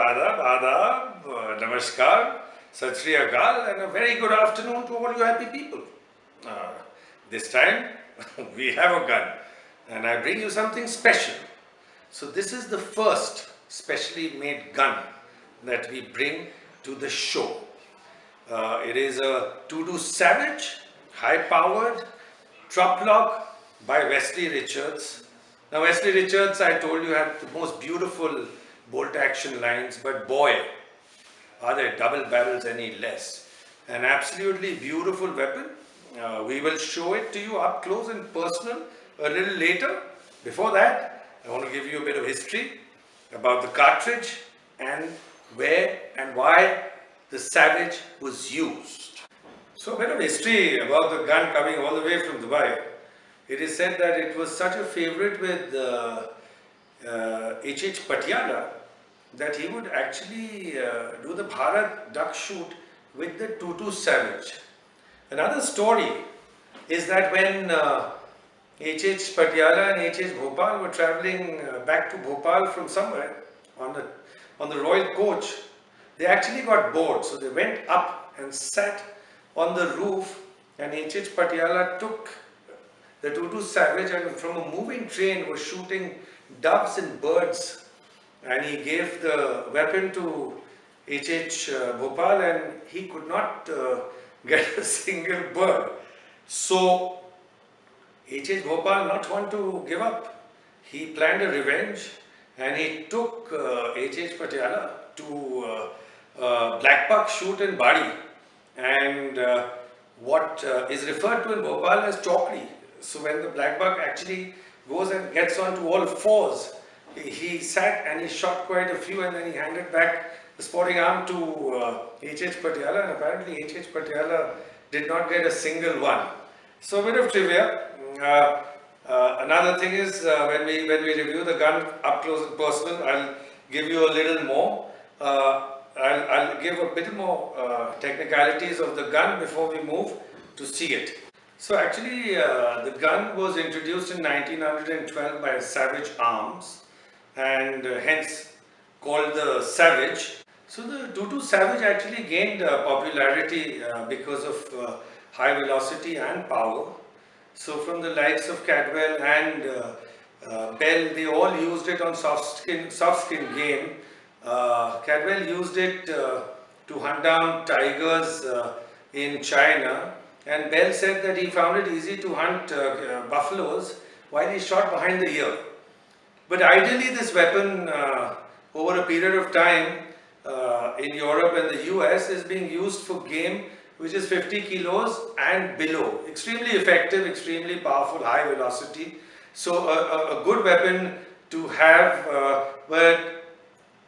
adab, namaskar, sat sri akal, and a very good afternoon to all you happy people. Uh, this time we have a gun, and I bring you something special. So this is the first specially made gun that we bring to the show. It is a 22 Savage, high-powered drop lock by Wesley Richards. Now Wesley Richards, I told you, had the most beautiful bolt action lines, but boy, are their double barrels any less. An absolutely beautiful weapon. We will show it to you up close and personal a little later. Before that, I want to give you a bit of history about the cartridge and where and why the Savage was used. So a bit of history about the gun coming all the way from Dubai. It is said that it was such a favorite with H.H. Patiala that he would actually do the Bharat duck shoot with the 22 Savage. Another story is that when H.H. Patiala and H.H. Bhopal were travelling back to Bhopal from somewhere on the royal coach, they actually got bored, so they went up and sat on the roof, and H.H. Patiala took the 22 Savage and from a moving train was shooting doves and birds, and he gave the weapon to H.H. Bhopal and he could not get a single bird. So H.H. Bhopal, not want to give up, he planned a revenge and he took H.H. Patiala to Blackbuck shoot in Badi, and what is referred to in Bhopal as chokri. So when the blackbuck actually goes and gets onto all fours, he sat and he shot quite a few, and then he handed back the sporting arm to H.H. Patiala, and apparently H.H. Patiala did not get a single one. So a bit of trivia. Another thing is when we review the gun up close and personal, I'll give you a little more. I'll give a bit more technicalities of the gun before we move to see it. So actually the gun was introduced in 1912 by Savage Arms, and hence called the Savage. So the 22 Savage actually gained popularity because of high velocity and power. So from the likes of Cadwell and Bell, they all used it on soft skin game. Cadwell used it to hunt down tigers in China, and Bell said that he found it easy to hunt buffaloes while he shot behind the ear. But ideally this weapon over a period of time in Europe and the US is being used for game which is 50 kilos and below. Extremely effective, extremely powerful, high velocity. So a good weapon to have, but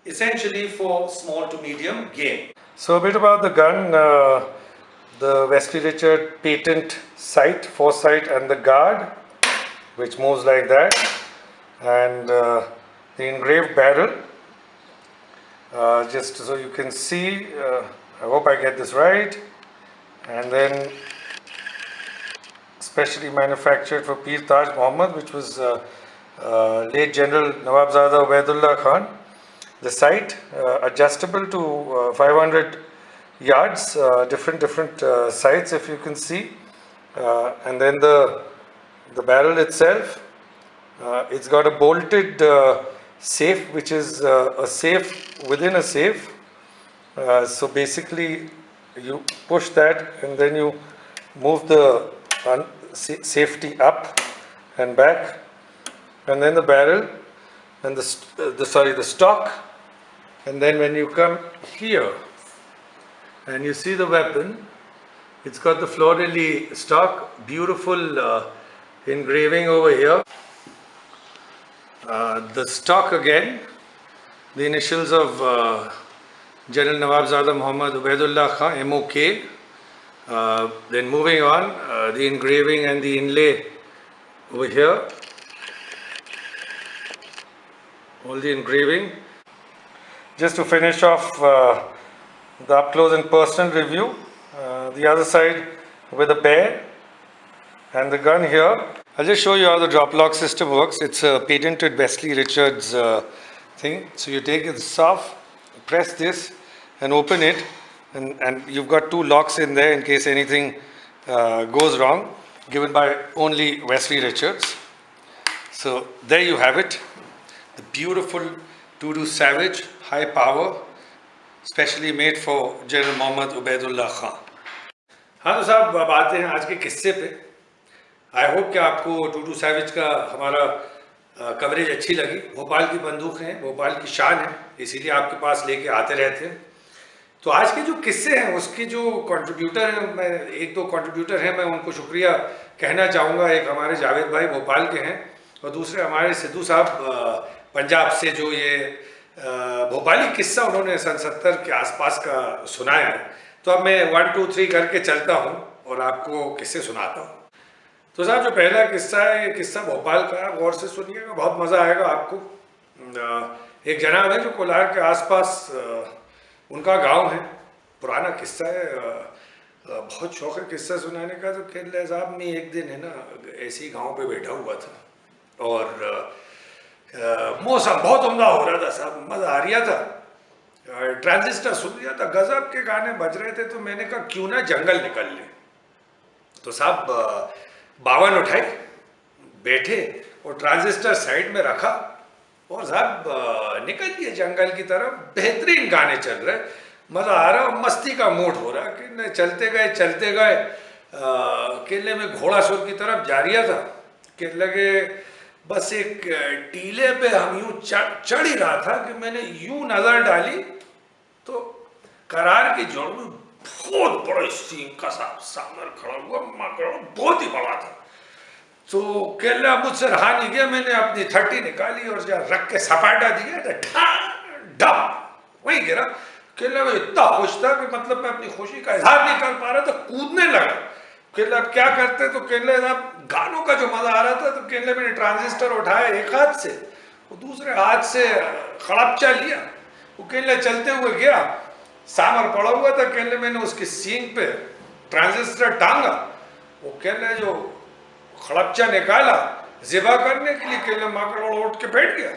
essentially for small to medium game. So a bit about the gun, the Wesley Richards patent sight, foresight, and the guard, which moves like that, and the engraved barrel, just so you can see, I hope I get this right, and then specially manufactured for Peer Taj Muhammad, which was late General Nawabzada Ubaidullah Khan. The sight adjustable to 500 yards, different sights, if you can see, and then the barrel itself, it's got a bolted safe, which is a safe within a safe. So basically you push that and then you move the safety up and back, and then the barrel and the stock, and then when you come here and you see the weapon, it's got the fleur-de-lis stock, beautiful engraving over here. The stock again, the initials of General Nawabzada Muhammad Ubaidullah Khan, MOK. Then moving on, the engraving and the inlay over here, all the engraving. Just to finish off the up close and personal review, the other side with a bear and the gun here. I'll just show you how the drop lock system works. It's a patented Wesley Richards thing. So you take this off press this and open it, and you've got two locks in there in case anything goes wrong, given by only Wesley Richards. So there you have it, the beautiful 22 Savage, high power, specially made for General Mohammad Ubaidullah Khan. हाँ तो साहब अब आते हैं आज के किस्से पे। आई होप कि आपको 22 सैवेज का हमारा कवरेज अच्छी लगी। भोपाल की बंदूक है, भोपाल की शान है, इसीलिए आपके पास लेके आते रहते हैं। तो आज के जो किस्से हैं उसके जो कंट्रीब्यूटर हैं, मैं एक दो कंट्रीब्यूटर हैं, मैं उनको शुक्रिया कहना चाहूँगा। एक हमारे जावेद भाई भोपाल के हैं और दूसरे हमारे सिद्धू साहब पंजाब से, जो ये भोपाली किस्सा उन्होंने सन 70 के आसपास का सुनाया है। तो अब मैं 1 2 3 करके चलता हूँ और आपको किस्से सुनाता हूँ। तो साहब जो पहला किस्सा है, ये किस्सा भोपाल का है, गौर से सुनिएगा, बहुत मज़ा आएगा आपको। एक जनाब है जो कोलार के आसपास उनका गांव है, पुराना किस्सा है, बहुत शौक है किस्सा सुनाने का। तो कह रहे साहब मैं एक दिन है ना ऐसे ही गाँव पे बैठा हुआ था और मौसम बहुत उम्दा हो रहा था साहब, मज़ा आ रहा था। ट्रांजिस्टर सुन लिया था, गजब के गाने बज रहे थे। तो मैंने कहा क्यों ना जंगल निकल ले। तो साहब बावन उठाई, बैठे और ट्रांजिस्टर साइड में रखा और साहब निकल लिए जंगल की तरफ। बेहतरीन गाने चल रहे, मज़ा आ रहा, मस्ती का मूड हो रहा कि चलते गए किले में घोड़ा सुर की तरफ जा रहा था कि लगे बस एक टीले पे हम यूं चढ़ ही रहा था कि मैंने यूं नजर डाली तो करार की जोड़ में बहुत बड़ा सिंह का सामने खड़ा हुआ, बहुत ही बड़ा था। तो केला मुझसे रहा नहीं गया, मैंने अपनी 30 निकाली और जब रख के सपाटा दिया तो वहीं गिरा। केला में इतना खुश था कि मतलब मैं अपनी खुशी का इजहार नहीं कर पा रहा था, कूदने लगा। केला अब क्या करते, तो केले साहब गानों का जो मजा आ रहा था, तो केले मैंने ट्रांजिस्टर उठाया एक हाथ से और दूसरे हाथ से खड़पचा लिया। वो केले चलते हुए गया, सामर पड़ा हुआ था, केले मैंने उसके सींग पे ट्रांजिस्टर टांगा। वो केले जो खड़पचा निकाला ज़िबा करने के लिए, केले माकड़ उठ के बैठ गया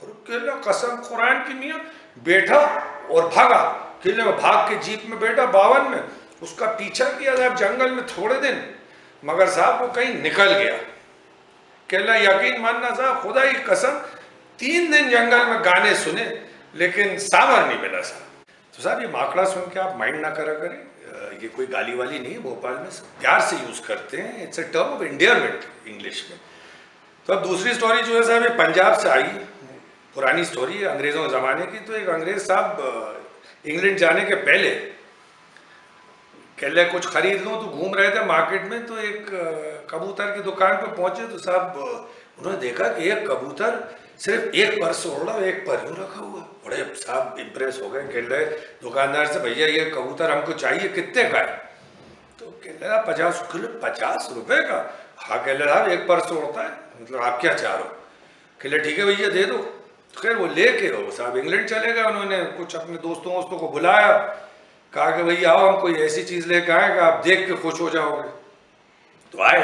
और केला कसम कुरान की मियां बैठा और भागा। केले में भाग के जीप में बैठा 52 में, उसका पीछा किया साहब जंगल में थोड़े दिन, मगर साहब वो कहीं निकल गया। केला यकीन मानना साहब, खुदा की कसम 3 दिन जंगल में गाने सुने लेकिन सामर नहीं मिला साहब। तो साहब ये माकड़ा सुन के आप माइंड ना करा करें, ये कोई गाली वाली नहीं है, भोपाल में प्यार से यूज करते हैं, it's a term of endearment English में। तो अब दूसरी स्टोरी जो है साहब ये पंजाब से आई, पुरानी स्टोरी है अंग्रेज़ों के ज़माने की। तो एक अंग्रेज़ साहब इंग्लैंड जाने के पहले कहले कुछ खरीद लूँ, तो घूम रहे थे मार्केट में, तो एक कबूतर की दुकान पे पहुंचे। तो साहब उन्होंने देखा कि एक कबूतर सिर्फ एक पर से उड़ रहा, एक पर यूँ रखा हुआ। बड़े साहब इम्प्रेस हो गए, कह रहे दुकानदार से भैया ये कबूतर हमको चाहिए, कितने का है? तो कह रहा 50 किलो, 50 रुपये का? हाँ कह रहा साहब एक पर से उड़ता है, मतलब आप क्या चाह रहे हो? कह रहे ठीक है भैया दे दो। खैर वो लेके हो साहब इंग्लैंड चले गए। उन्होंने कुछ अपने दोस्तों को बुलाया, कहा कि भैया आओ हम कोई ऐसी चीज़ लेकर आए कि आप देख के खुश हो जाओगे। तो आए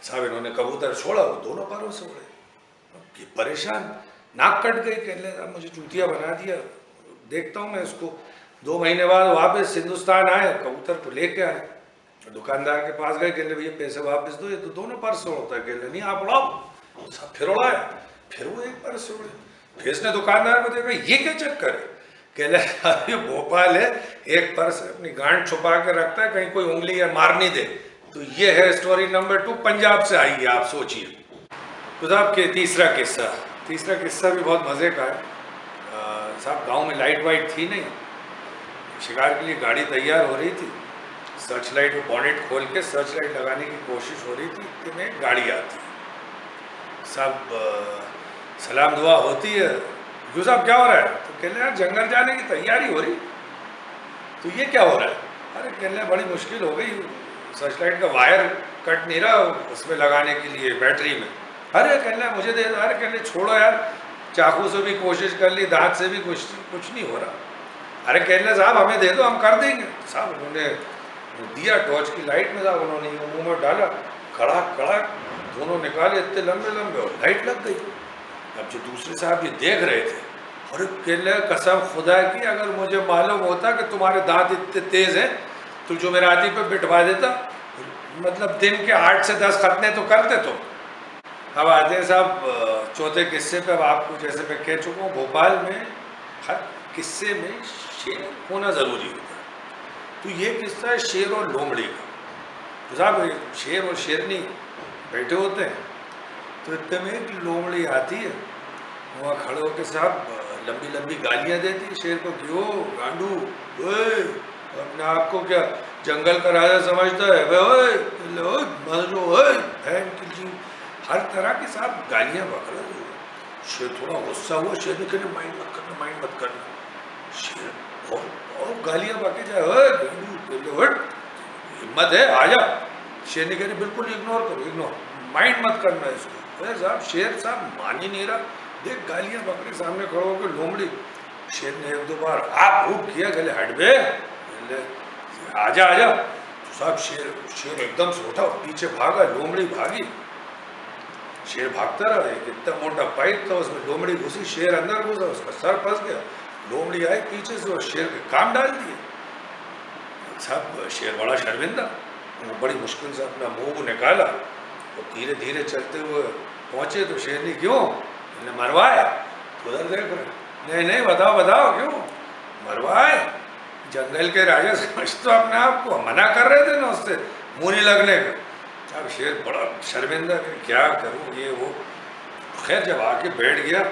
साहब, इन्होंने कबूतर छोड़ा, वो दोनों पैरों से उड़े। ये परेशान, नाक कट गई, कह ले मुझे चूतिया बना दिया, देखता हूँ मैं इसको। 2 महीने बाद वापस हिंदुस्तान आए, कबूतर को लेके आए, दुकानदार के पास गए, कह ले भैया पैसे वापस दो, ये तो दोनों पर से उड़ता है। कह ले नहीं आप उड़ाओ। साहब फिर उड़ाया, फिर वो एक पर से उड़े। फिर इसने दुकानदार को देखा ये क्या चक्कर है? कह ले भोपाल है, एक पर से अपनी गांठ छुपा के रखता है, कहीं कोई उंगली या मार नहीं दे। तो ये है स्टोरी नंबर 2, पंजाब से आई है, आप सोचिए। तो साहब के तीसरा किस्सा भी बहुत मज़े का है साहब। गांव में लाइट वाइट थी नहीं, शिकार के लिए गाड़ी तैयार हो रही थी, सर्च लाइट में बॉनेट खोल के सर्च लाइट लगाने की कोशिश हो रही थी कि में गाड़ी आती है साहब। सलाम दुआ होती है, क्यों साहब क्या हो रहा है? तो कह रहे यार जंगल जाने की तैयारी हो रही। तो ये क्या हो रहा है? अरे कह रहे बड़ी मुश्किल हो गई, सर्च लाइट का वायर कट नहीं रहा उसमें लगाने के लिए बैटरी में। अरे कह रहे मुझे दे दो। अरे कह रहे छोड़ो यार, चाकू से भी कोशिश कर ली, दांत से भी कुछ नहीं हो रहा। अरे कह रहे साहब हमें दे दो, हम कर देंगे। साहब उन्होंने दिया टॉर्च की लाइट में, साहब उन्होंने मुँह में डाला, खड़ा दोनों निकाले, इतने लंबे और लाइट लग गई। अब जो दूसरे साहब ये देख रहे थे, और केले कसम खुदा की अगर मुझे मालूम होता कि तुम्हारे दांत इतने तेज हैं तो जुमेराती पे बिठवा देता, मतलब दिन के 8 से 10 खतने तो करते तुम। अब आते हैं साहब चौथे किस्से पे। अब आपको जैसे मैं कह चुका हूँ, भोपाल में हर किस्से में शेर होना ज़रूरी होता है। तो ये किस्सा है शेर और लोमड़ी का। तो साहब शेर और शेरनी बैठे होते हैं, तो इतने में एक लोमड़ी आती है, वहाँ खड़े होकर साहब लंबी लंबी गालियाँ देती है शेर को, क्यों गांडू, ओए अपने आप को क्या जंगल का राजा समझता है, ओए मजलो, ओए बहन की जी, हर तरह के साहब गालियाँ बक रहे हैं। शेर थोड़ा गुस्सा हुआ, शेर ने कहा माइंड मत करना, माइंड मत करना। शेर और गालियाँ बके जाए, ओए गांडू, हिम्मत है आजा। शेर ने कहा बिल्कुल इग्नोर करो, इग्नोर, माइंड मत करना इसको। अरे साहब शेर साहब मान ही नहीं रहा, देख गालियां बकरे सामने खड़ो होकर लोमड़ी। शेर ने एक दो बार आप भूख किया, गले हट बे, आजा आजा। तो साहब शेर शेर एकदम से उठा, पीछे भागा, लोमड़ी भागी। शेर भागता रहा, एक इतना मोटा पाइप था उसमें लोमड़ी घुसी, शेर अंदर घुसा, उसका सर फंस गया। लोमड़ी आई पीछे से और शेर के कान डाल दिए। साहब शेर बड़ा शर्मिंदा, वो बड़ी मुश्किल से अपना मुंह निकाला और धीरे धीरे चलते हुए पहुंचे। तो शेर ने क्यों मरवाया, उधर देख रहे, नहीं नहीं बताओ बताओ क्यों मरवाए। जंगल के राजा समझते अपने आप को, मना कर रहे थे ना उससे मुंह नहीं लगने का। अब शेर बड़ा शर्मिंदा कि क्या करूं ये वो। खैर जब आके बैठ गया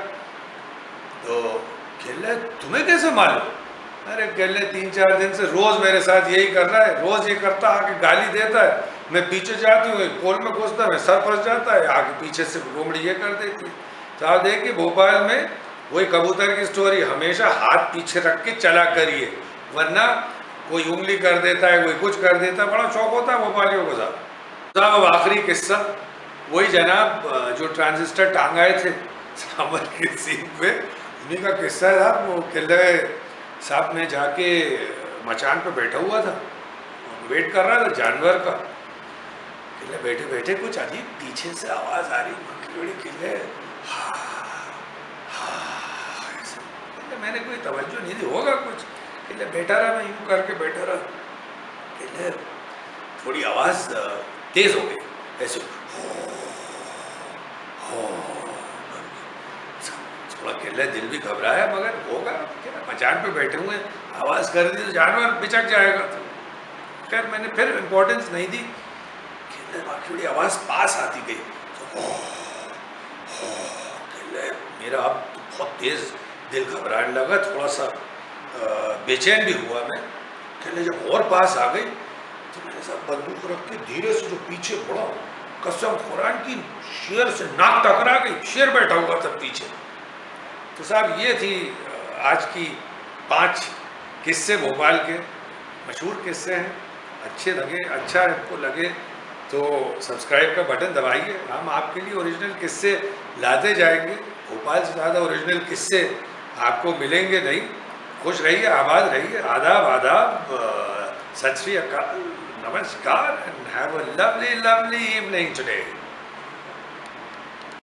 तो केले तुम्हें कैसे मालूम? अरे केले 3-4 दिन से रोज मेरे साथ यही कर रहा है, रोज ये करता आके गाली देता है, मैं पीछे जाती हूँ पोल में घुसता है, सर फंस जाता है, आगे पीछे से लोमड़ी ये कर देती है। तो आप देखिए भोपाल में वही कबूतर की स्टोरी, हमेशा हाथ पीछे रख के चला करिए, वरना कोई उंगली कर देता है, कोई कुछ कर देता है, बड़ा शौक होता है भोपालियों को साहब। अब आखिरी किस्सा वही जनाब जो ट्रांजिस्टर टांगाए थे सामर के सीन पे, उन्हीं का किस्सा है साहब। वो किले साहब में जाके मचान पे बैठा हुआ था, वेट कर रहा था जानवर का। किले बैठे बैठे कुछ अजीब पीछे से आवाज़ आ रही, किले मैंने कोई तवज्जो नहीं दी, होगा कुछ। किले बैठा रहा, मैं यूं करके बैठा रहा, किले थोड़ी आवाज़ तेज हो गई, ऐसे थोड़ा किले दिल भी घबराया, मगर होगा क्या, मचान पे बैठे हुए आवाज़ कर दी तो जानवर बिचक जाएगा। तो खैर मैंने फिर इम्पोर्टेंस नहीं दी, किले बाकी थोड़ी आवाज़ पास आती गई तो किले मेरा अब तो बहुत तेज़ दिल घबराने लगा, थोड़ा सा बेचैन भी हुआ मैं। किले जब और पास आ गई तो मैंने साहब बंदूक रख के धीरे से जो पीछे बढ़ा, कसम कुरान की शेर से नाक टकरा गई, शेर बैठा हुआ था पीछे। तो साहब ये थी आज की 5 किस्से, भोपाल के मशहूर किस्से हैं। अच्छे लगे, अच्छा आपको लगे तो सब्सक्राइब का बटन दबाइए, हम आपके लिए ओरिजिनल किस्से लाते जाएंगे। भोपाल से ज़्यादा ओरिजिनल किस्से आपको मिलेंगे नहीं। खुश रहिए, आबाद रहिए, आदाब आदाब, सत श्री अकाल, नमस्कार, and have a lovely lovely evening today.